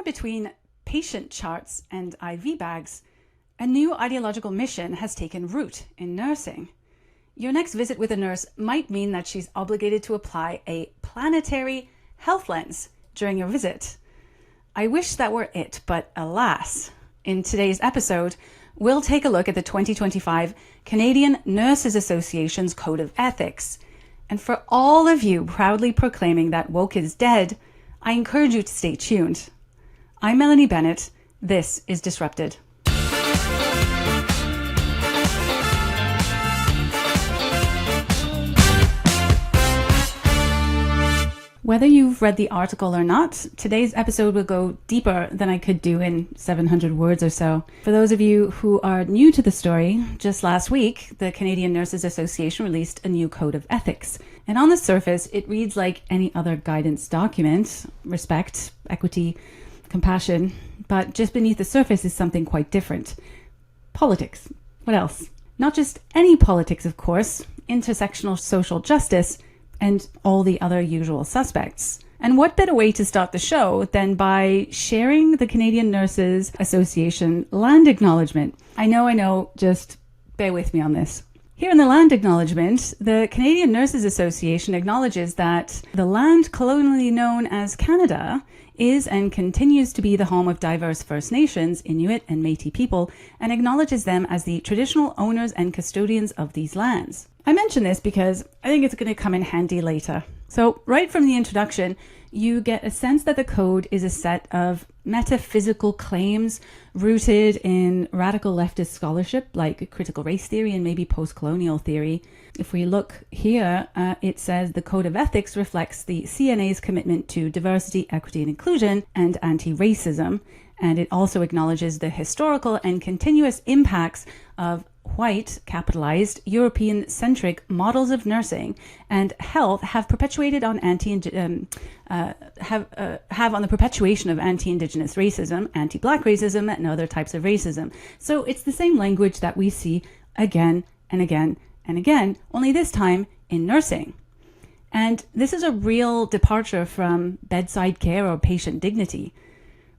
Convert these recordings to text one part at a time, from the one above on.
Somewhere between patient charts and IV bags, a new ideological mission has taken root in nursing. Your next visit with a nurse might mean that she's obligated to apply a planetary health lens during your visit. I wish that were it, but alas. In today's episode, we'll take a look at the 2025 Canadian Nurses Association's Code of Ethics. And for all of you proudly proclaiming that woke is dead, I encourage you to stay tuned. I'm Melanie Bennet. This is Disrupted. Whether you've read the article or not, today's episode will go deeper than I could do in 700 words or so. For those of you who are new to the story, just last week, the Canadian Nurses Association released a new code of ethics. And on the surface, it reads like any other guidance document: respect, equity, compassion. But just beneath the surface is something quite different. Politics. What else? Not just any politics, of course. Intersectional social justice and all the other usual suspects. And what better way to start the show than by sharing the Canadian Nurses Association land acknowledgement? I know, just bear with me on this. Here in the land acknowledgement, the Canadian Nurses Association acknowledges that the land colonially known as Canada is and continues to be the home of diverse First Nations, Inuit and Métis people, and acknowledges them as the traditional owners and custodians of these lands. I mention this because I think it's going to come in handy later. So right from the introduction, you get a sense that the code is a set of metaphysical claims rooted in radical leftist scholarship like critical race theory and maybe post-colonial theory. If we look here, it says the Code of Ethics reflects the CNA's commitment to diversity, equity and inclusion and anti-racism. And it also acknowledges the historical and continuous impacts of white, capitalized, European-centric models of nursing and health have perpetuated on on the perpetuation of anti-Indigenous racism, anti-Black racism, and other types of racism. So it's the same language that we see again and again and again, only this time in nursing. And this is a real departure from bedside care or patient dignity.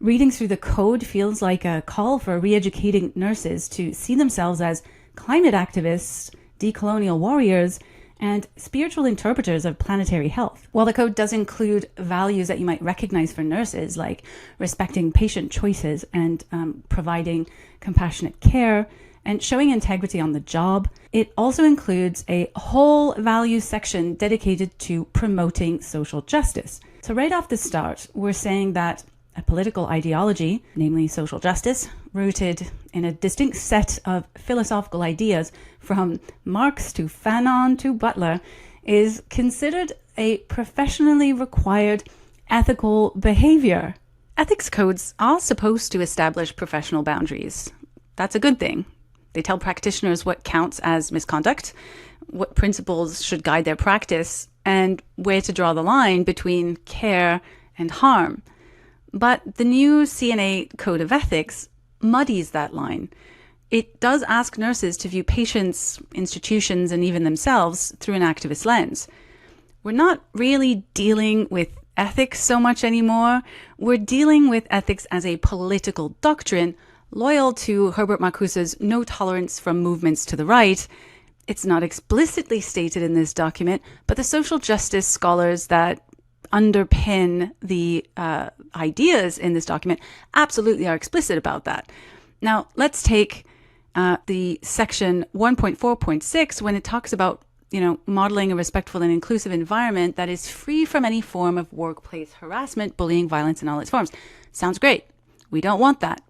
Reading through the code feels like a call for re-educating nurses to see themselves as climate activists, decolonial warriors, and spiritual interpreters of planetary health. While the code does include values that you might recognize for nurses, like respecting patient choices and providing compassionate care and showing integrity on the job, it also includes a whole values section dedicated to promoting social justice. So right off the start, we're saying that a political ideology, namely social justice, rooted in a distinct set of philosophical ideas from Marx to Fanon to Butler, is considered a professionally required ethical behavior. Ethics codes are supposed to establish professional boundaries. That's a good thing. They tell practitioners what counts as misconduct, what principles should guide their practice, and where to draw the line between care and harm. But the new CNA Code of Ethics muddies that line. It does ask nurses to view patients, institutions, and even themselves through an activist lens. We're not really dealing with ethics so much anymore. We're dealing with ethics as a political doctrine loyal to Herbert Marcuse's no tolerance from movements to the right. It's not explicitly stated in this document, but the social justice scholars that underpin the ideas in this document absolutely are explicit about that. Now, let's take the section 1.4.6 when it talks about, modeling a respectful and inclusive environment that is free from any form of workplace harassment, bullying, violence, and all its forms. Sounds great. We don't want that.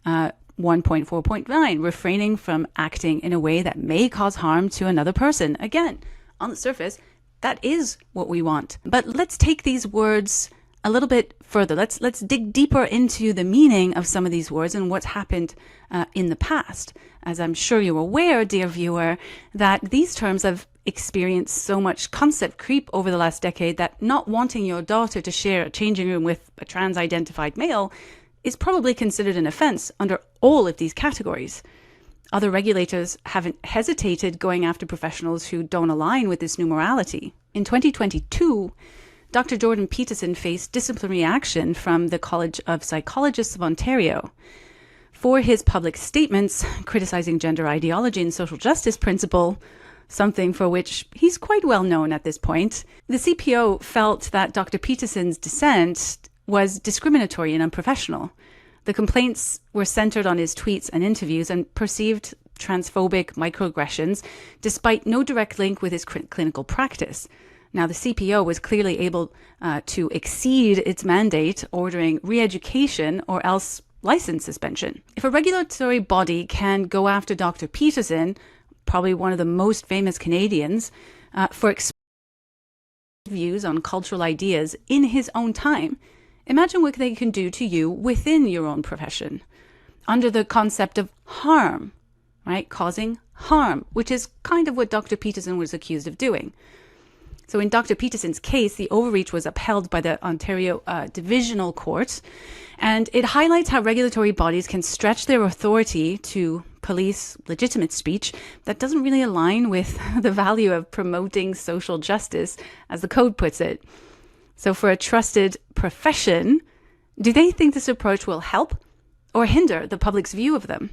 1.4.9, refraining from acting in a way that may cause harm to another person. Again, on the surface, that is what we want. But let's take these words a little bit further. Let's dig deeper into the meaning of some of these words and what's happened in the past. As I'm sure you're aware, dear viewer, that these terms have experienced so much concept creep over the last decade that not wanting your daughter to share a changing room with a trans-identified male is probably considered an offense under all of these categories. Other regulators haven't hesitated going after professionals who don't align with this new morality. In 2022, Dr. Jordan Peterson faced disciplinary action from the College of Psychologists of Ontario for his public statements criticizing gender ideology and social justice principle, something for which he's quite well known at this point. The CPO felt that Dr. Peterson's dissent was discriminatory and unprofessional. The complaints were centered on his tweets and interviews and perceived transphobic microaggressions, despite no direct link with his clinical practice. Now, the CPO was clearly able to exceed its mandate, ordering re-education or else license suspension. If a regulatory body can go after Dr. Peterson, probably one of the most famous Canadians, for views on cultural ideas in his own time, imagine what they can do to you within your own profession, under the concept of harm, right? Causing harm, which is kind of what Dr. Peterson was accused of doing. So in Dr. Peterson's case, the overreach was upheld by the Ontario Divisional Court, and it highlights how regulatory bodies can stretch their authority to police legitimate speech that doesn't really align with the value of promoting social justice, as the code puts it. So for a trusted profession, do they think this approach will help or hinder the public's view of them?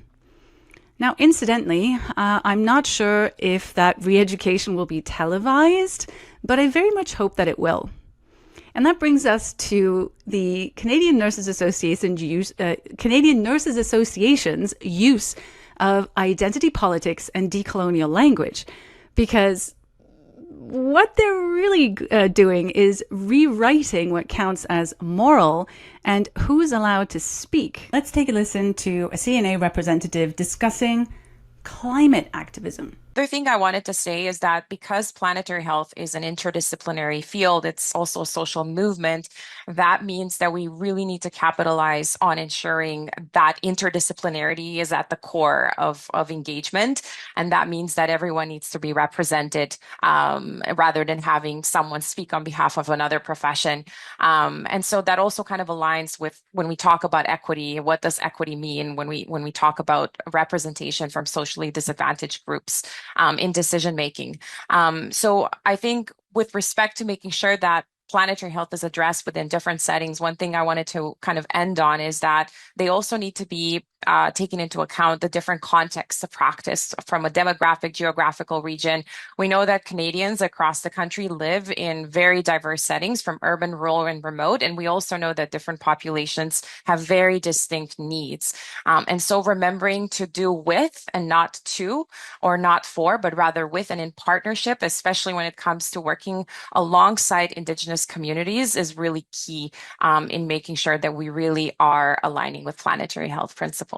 Now, incidentally, I'm not sure if that re-education will be televised, but I very much hope that it will. And that brings us to the Canadian Nurses Association's use of identity politics and decolonial language, because what they're really doing is rewriting what counts as moral and who's allowed to speak. Let's take a listen to a CNA representative discussing climate activism. The other thing I wanted to say is that because planetary health is an interdisciplinary field, it's also a social movement. That means that we really need to capitalize on ensuring that interdisciplinarity is at the core of engagement. And that means that everyone needs to be represented rather than having someone speak on behalf of another profession. And so that also kind of aligns with when we talk about equity. What does equity mean when we talk about representation from socially disadvantaged groups in decision making? So I think with respect to making sure that planetary health is addressed within different settings, one thing I wanted to kind of end on is that they also need to be taking into account the different contexts of practice from a demographic, geographical region. We know that Canadians across the country live in very diverse settings, from urban, rural, and remote. And we also know that different populations have very distinct needs. And so remembering to do with and not to, or not for, but rather with and in partnership, especially when it comes to working alongside Indigenous communities, is really key in making sure that we really are aligning with planetary health principles.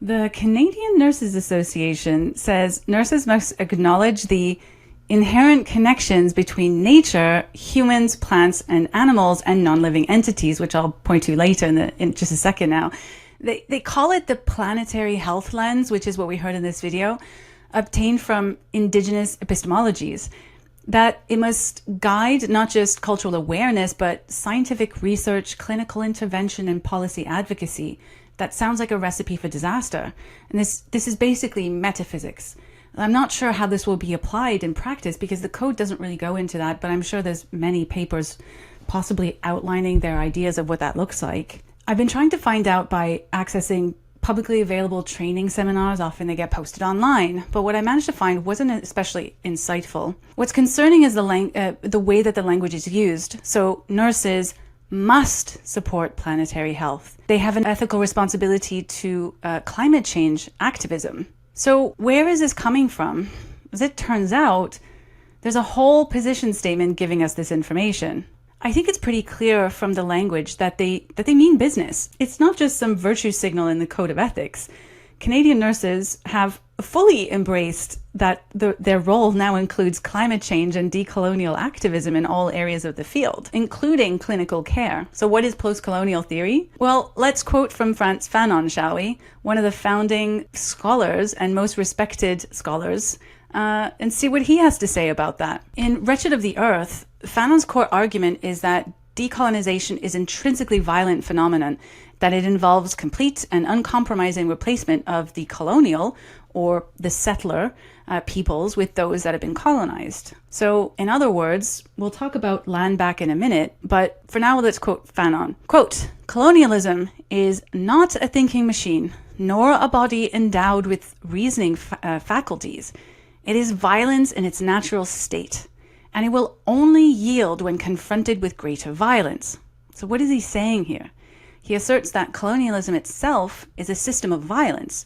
The Canadian Nurses Association says nurses must acknowledge the inherent connections between nature, humans, plants, and animals, and non-living entities, which I'll point to later in just a second now. They call it the planetary health lens, which is what we heard in this video, obtained from Indigenous epistemologies, that it must guide not just cultural awareness, but scientific research, clinical intervention, and policy advocacy. That sounds like a recipe for disaster. And this is basically metaphysics. I'm not sure how this will be applied in practice because the code doesn't really go into that, but I'm sure there's many papers possibly outlining their ideas of what that looks like. I've been trying to find out by accessing publicly available training seminars. Often they get posted online, but what I managed to find wasn't especially insightful. What's concerning is the way that the language is used. So nurses must support planetary health. They have an ethical responsibility to climate change activism. So where is this coming from? As it turns out, there's a whole position statement giving us this information. I think it's pretty clear from the language that they mean business. It's not just some virtue signal in the Code of Ethics. Canadian nurses have fully embraced that their role now includes climate change and decolonial activism in all areas of the field, including clinical care. So what is post-colonial theory? Well, let's quote from Frantz Fanon, shall we? One of the founding scholars and most respected scholars, and see what he has to say about that. In Wretched of the Earth, Fanon's core argument is that decolonization is intrinsically violent phenomenon that it involves complete and uncompromising replacement of the colonial or the settler peoples with those that have been colonized. So, in other words, we'll talk about land back in a minute, but for now, let's quote Fanon. Quote, "Colonialism is not a thinking machine, nor a body endowed with reasoning faculties. It is violence in its natural state, and it will only yield when confronted with greater violence." So what is he saying here? He asserts that colonialism itself is a system of violence,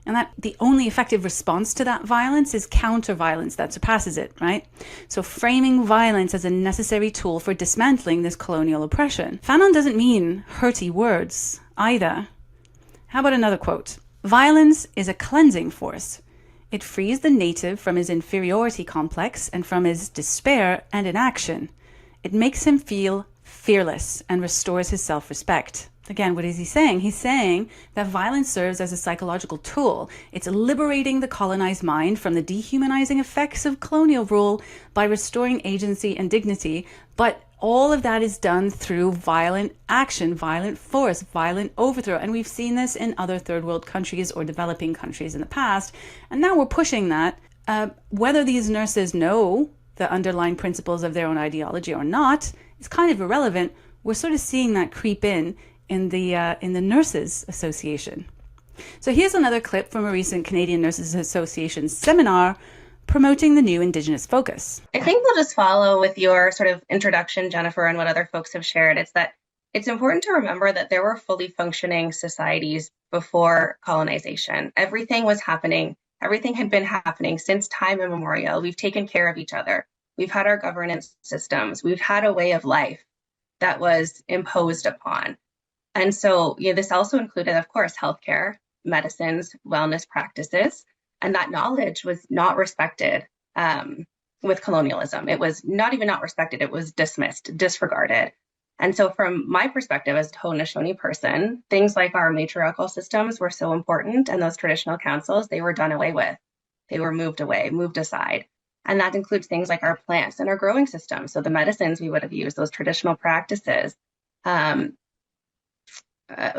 and that the only effective response to that violence is counter-violence that surpasses it, right? So framing violence as a necessary tool for dismantling this colonial oppression. Fanon doesn't mean hurty words either. How about another quote? "Violence is a cleansing force. It frees the native from his inferiority complex and from his despair and inaction. It makes him feel fearless and restores his self-respect." Again, what is he saying? He's saying that violence serves as a psychological tool. It's liberating the colonized mind from the dehumanizing effects of colonial rule by restoring agency and dignity. But all of that is done through violent action, violent force, violent overthrow. And we've seen this in other third world countries or developing countries in the past. And now we're pushing that. Whether these nurses know the underlying principles of their own ideology or not is kind of irrelevant. We're sort of seeing that creep in the Nurses Association. So here's another clip from a recent Canadian Nurses Association seminar promoting the new Indigenous focus. I think we'll just follow with your sort of introduction, Jennifer, and what other folks have shared. It's that it's important to remember that there were fully functioning societies before colonization. Everything was happening. Everything had been happening since time immemorial. We've taken care of each other. We've had our governance systems. We've had a way of life that was imposed upon. And so this also included, of course, healthcare, medicines, wellness practices, and that knowledge was not respected with colonialism. It was not even not respected, it was dismissed, disregarded. And so from my perspective as a Haudenosaunee person, things like our matriarchal systems were so important, and those traditional councils, they were done away with. They were moved away, moved aside. And that includes things like our plants and our growing systems. So the medicines we would have used, those traditional practices,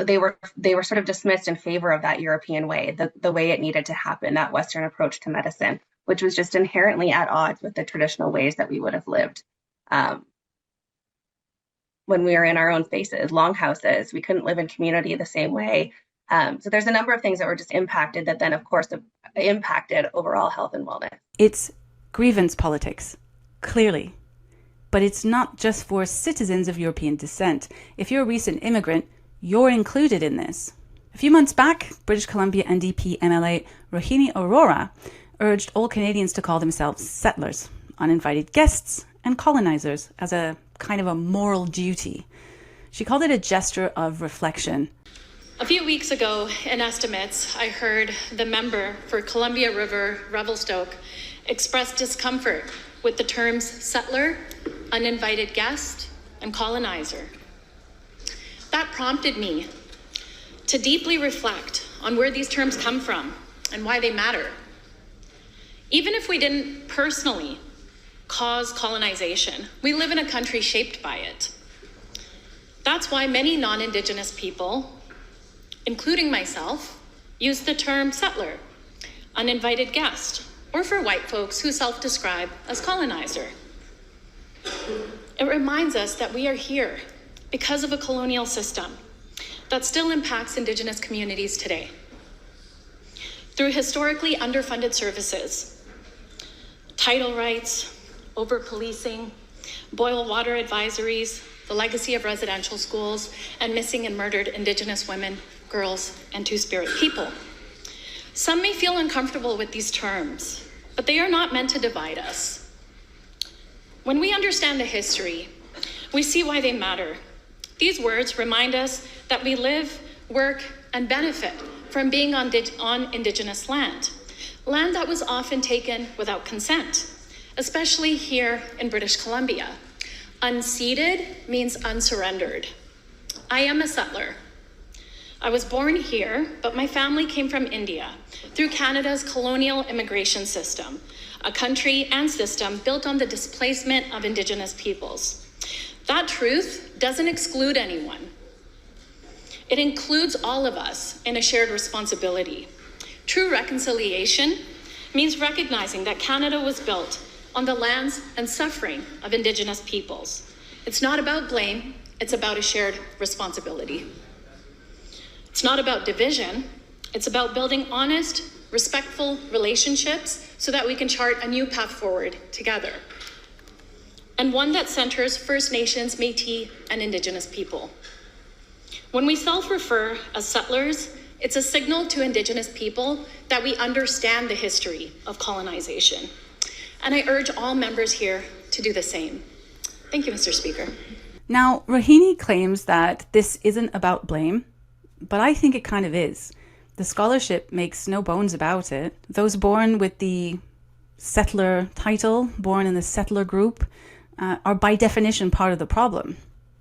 they were sort of dismissed in favor of that European way, the way it needed to happen, that Western approach to medicine, which was just inherently at odds with the traditional ways that we would have lived when we were in our own spaces, longhouses. We couldn't live in community the same way. So there's a number of things that were just impacted that then, of course, impacted overall health and wellness. It's grievance politics, clearly. But it's not just for citizens of European descent. If you're a recent immigrant, you're included in this. A few months back, British Columbia NDP MLA Rohini Aurora urged all Canadians to call themselves settlers, uninvited guests, and colonizers as a kind of a moral duty. She called it a gesture of reflection. A few weeks ago in estimates, I heard the member for Columbia River Revelstoke express discomfort with the terms settler, uninvited guest, and colonizer. That prompted me to deeply reflect on where these terms come from and why they matter. Even if we didn't personally cause colonization, we live in a country shaped by it. That's why many non-Indigenous people, including myself, use the term settler, uninvited guest, or for white folks who self-describe as colonizer. It reminds us that we are here because of a colonial system that still impacts Indigenous communities today. Through historically underfunded services, title rights, over-policing, boil water advisories, the legacy of residential schools, and missing and murdered Indigenous women, girls, and Two-Spirit people. Some may feel uncomfortable with these terms, but they are not meant to divide us. When we understand the history, we see why they matter. These words remind us that we live, work, and benefit from being on Indigenous land that was often taken without consent, especially here in British Columbia. Unceded means unsurrendered. I am a settler. I was born here, but my family came from India through Canada's colonial immigration system, a country and system built on the displacement of Indigenous peoples. That truth doesn't exclude anyone. It includes all of us in a shared responsibility. True reconciliation means recognizing that Canada was built on the lands and suffering of Indigenous peoples. It's not about blame, it's about a shared responsibility. It's not about division, it's about building honest, respectful relationships so that we can chart a new path forward together. And one that centers First Nations, Métis, and Indigenous people. When we self-refer as settlers, it's a signal to Indigenous people that we understand the history of colonization. And I urge all members here to do the same. Thank you, Mr. Speaker. Now, Rohini claims that this isn't about blame, but I think it kind of is. The scholarship makes no bones about it. Those born with the settler title, born in the settler group, are by definition part of the problem.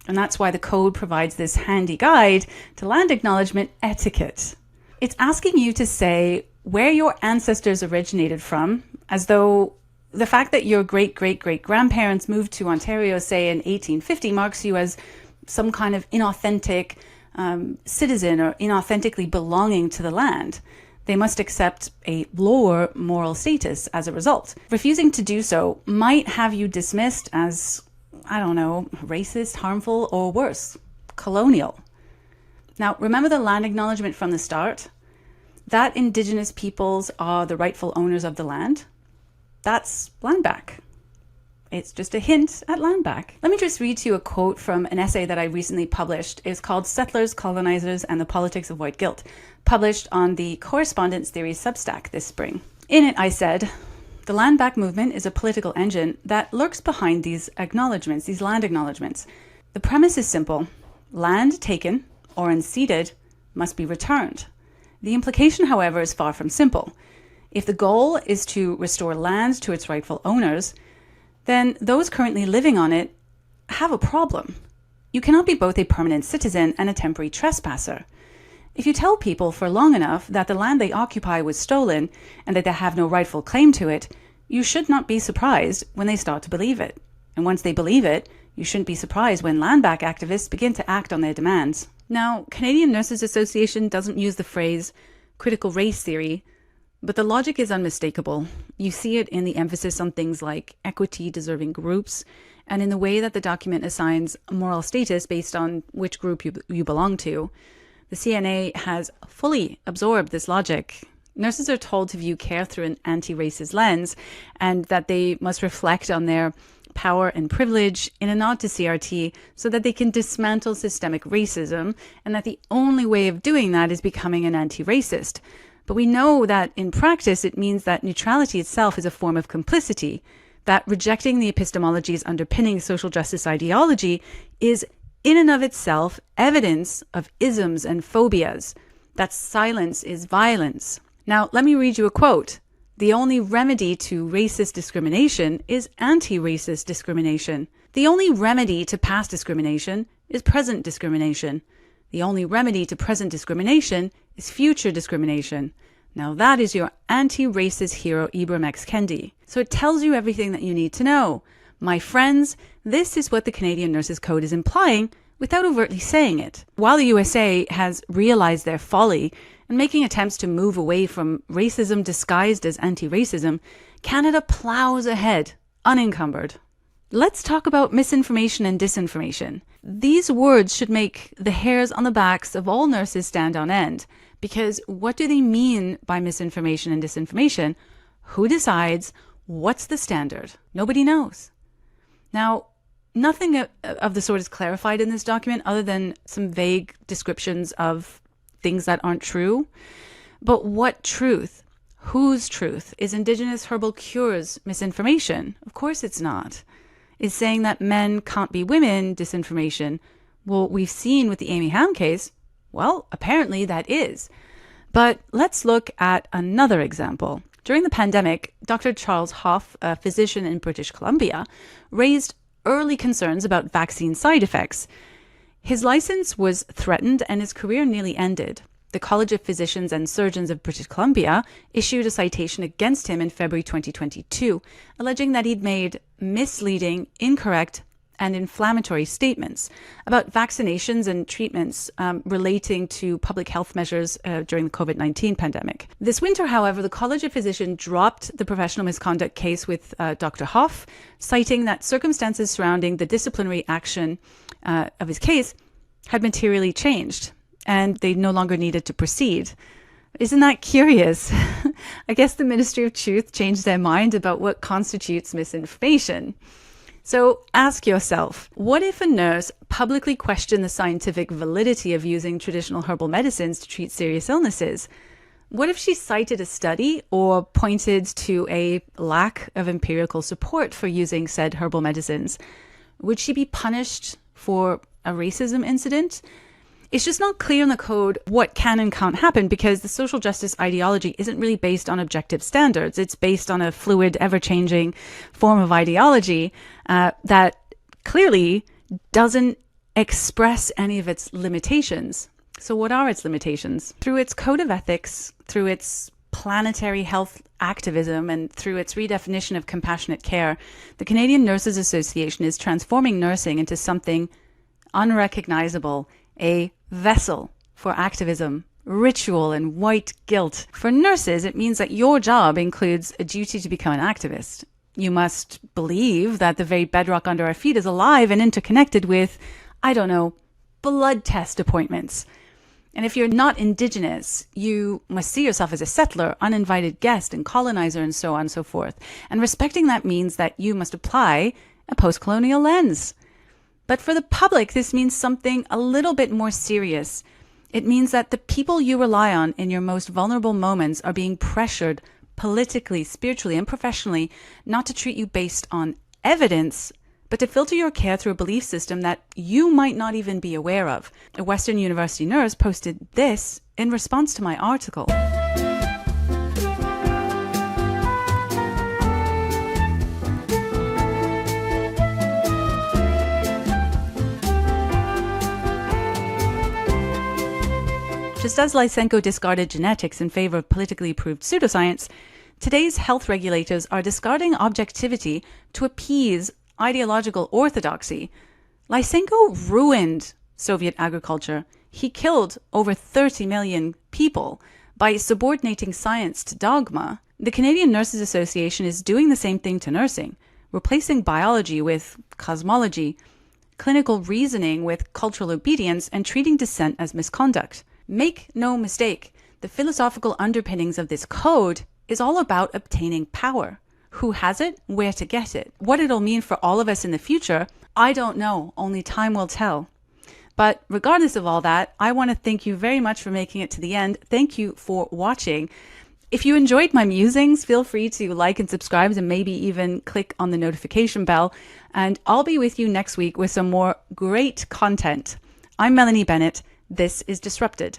And that's why the code provides this handy guide to land acknowledgement etiquette. It's asking you to say where your ancestors originated from, as though the fact that your great-great-great-grandparents moved to Ontario, say in 1850, marks you as some kind of inauthentic citizen or inauthentically belonging to the land. They must accept a lower moral status as a result. Refusing to do so might have you dismissed as, I don't know, racist, harmful, or worse, colonial. Now, remember the land acknowledgement from the start? That Indigenous peoples are the rightful owners of the land. That's land back. It's just a hint at land back. Let me just read to you a quote from an essay that I recently published. It's called Settlers, Colonizers, and the Politics of White Guilt, published on the Correspondence Theory Substack this spring. In it, I said, the land back movement is a political engine that lurks behind these acknowledgements, these land acknowledgements. The premise is simple. Land taken or unceded must be returned. The implication, however, is far from simple. If the goal is to restore land to its rightful owners, then those currently living on it have a problem. You cannot be both a permanent citizen and a temporary trespasser. If you tell people for long enough that the land they occupy was stolen and that they have no rightful claim to it, you should not be surprised when they start to believe it. And once they believe it, you shouldn't be surprised when land back activists begin to act on their demands. Now, Canadian Nurses Association doesn't use the phrase critical race theory, but the logic is unmistakable. You see it in the emphasis on things like equity-deserving groups and in the way that the document assigns moral status based on which group you belong to. The CNA has fully absorbed this logic. Nurses are told to view care through an anti-racist lens and that they must reflect on their power and privilege in a nod to CRT so that they can dismantle systemic racism, and that the only way of doing that is becoming an anti-racist. But we know that in practice, it means that neutrality itself is a form of complicity, that rejecting the epistemologies underpinning social justice ideology is in and of itself evidence of isms and phobias, that silence is violence. Now, let me read you a quote. The only remedy to racist discrimination is anti-racist discrimination. The only remedy to past discrimination is present discrimination. The only remedy to present discrimination is future discrimination. Now that is your anti-racist hero, Ibram X. Kendi. So it tells you everything that you need to know. My friends, this is what the Canadian Nurses Code is implying without overtly saying it. While the USA has realized their folly and making attempts to move away from racism disguised as anti-racism, Canada plows ahead, unencumbered. Let's talk about misinformation and disinformation. These words should make the hairs on the backs of all nurses stand on end, because what do they mean by misinformation and disinformation? Who decides? What's the standard? Nobody knows. Now, nothing of the sort is clarified in this document other than some vague descriptions of things that aren't true. But what truth? Whose truth? Is Indigenous herbal cures misinformation? Of course it's not. Is saying that men can't be women disinformation? Well, we've seen with the Amy Hound case, well, apparently that is. But let's look at another example. During the pandemic, Dr. Charles Hoff, a physician in British Columbia, raised early concerns about vaccine side effects. His license was threatened and his career nearly ended. The College of Physicians and Surgeons of British Columbia issued a citation against him in February 2022, alleging that he'd made misleading, incorrect, and inflammatory statements about vaccinations and treatments relating to public health measures during the COVID-19 pandemic. This winter, however, the College of Physicians dropped the professional misconduct case with Dr. Hoff, citing that circumstances surrounding the disciplinary action of his case had materially changed and they no longer needed to proceed. Isn't that curious? I guess the Ministry of Truth changed their mind about what constitutes misinformation. So ask yourself, what if a nurse publicly questioned the scientific validity of using traditional herbal medicines to treat serious illnesses? What if she cited a study or pointed to a lack of empirical support for using said herbal medicines? Would she be punished for a racism incident? It's just not clear in the code what can and can't happen because the social justice ideology isn't really based on objective standards. It's based on a fluid, ever-changing form of ideology that clearly doesn't express any of its limitations. So what are its limitations? Through its code of ethics, through its planetary health activism, and through its redefinition of compassionate care, the Canadian Nurses Association is transforming nursing into something unrecognizable, a vessel for activism, ritual, and white guilt. For nurses, it means that your job includes a duty to become an activist. You must believe that the very bedrock under our feet is alive and interconnected with, I don't know, blood test appointments. And if you're not Indigenous, you must see yourself as a settler, uninvited guest, and colonizer, and so on and so forth. And respecting that means that you must apply a post-colonial lens. But for the public, this means something a little bit more serious. It means that the people you rely on in your most vulnerable moments are being pressured politically, spiritually, and professionally not to treat you based on evidence, but to filter your care through a belief system that you might not even be aware of. A Western University nurse posted this in response to my article. Just as Lysenko discarded genetics in favor of politically proved pseudoscience, today's health regulators are discarding objectivity to appease ideological orthodoxy. Lysenko ruined Soviet agriculture. He killed over 30 million people by subordinating science to dogma. The Canadian Nurses Association is doing the same thing to nursing, replacing biology with cosmology, clinical reasoning with cultural obedience, and treating dissent as misconduct. Make no mistake, the philosophical underpinnings of this code is all about obtaining power. Who has it? Where to get it? What it'll mean for all of us in the future, I don't know. Only time will tell. But regardless of all that, I want to thank you very much for making it to the end. Thank you for watching. If you enjoyed my musings, feel free to like and subscribe and maybe even click on the notification bell. And I'll be with you next week with some more great content. I'm Melanie Bennet. This is Disrupted.